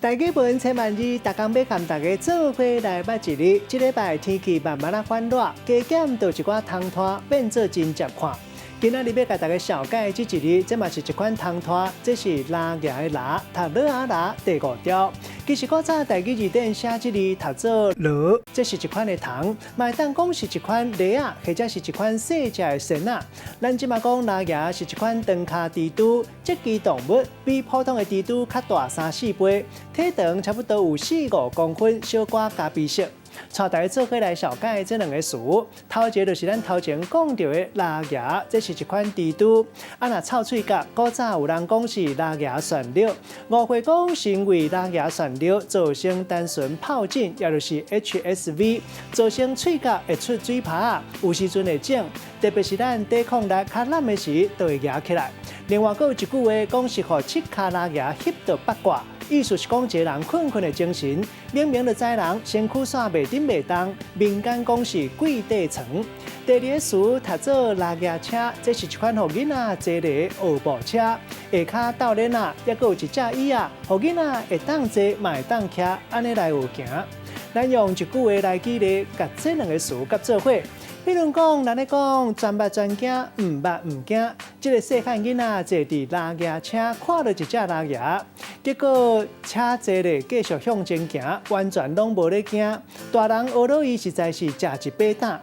大家本千万二，大家要跟大家做伙来捌一日。这礼拜天气慢慢转热，加减到一寡汤拖变做真接看。今仔日要甲大家小解这一日，这嘛是一款汤拖，这是拉牙的拉，读落啊拉第5条。其实古早台语字典写这里读做螺，这是一款的糖，嘛当讲是一款梨啊，或者是一款细只的参啊。咱即嘛讲拉牙是一款长脚蜘蛛，这支动物比普通的蜘蛛较大3-4倍，体长差不多有4-5公分，小可咖啡色。带大家做伙来小解这两个词。头一个就是咱头前讲到的拉牙，这是一款蜘蛛。若臭喙甲，古早有人讲是拉牙旋钮。误会讲是因为拉牙旋钮造成单纯疱疹，也就是 HSV， 造成喙甲会出水泡，有时阵会肿，特别是咱抵抗力较烂的时，就会压起来。另外，还有一句话讲是互七卡拉牙翕到八卦。意思是讲，一个人困的精神，明明就知人身躯线袂顶袂动，民间讲是跪地床。第二个词读做拉牙车，这是一款互囡仔坐的学步车，下骹斗轮啊，也有一只椅啊，互囡仔会当坐，嘛会当徛，安尼来学行。咱用一句话来举例，甲这两个词甲做伙。比如讲，咱咧讲专捌专惊，唔捌唔惊。这个细汉囡仔坐伫拉牙车，看到一只拉牙，结果车坐咧继续向前行，完全拢无咧惊。大人学到伊实在是食一巴胆。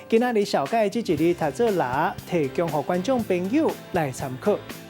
今仔日小解这一日读做拉，提供予观众朋友来参考。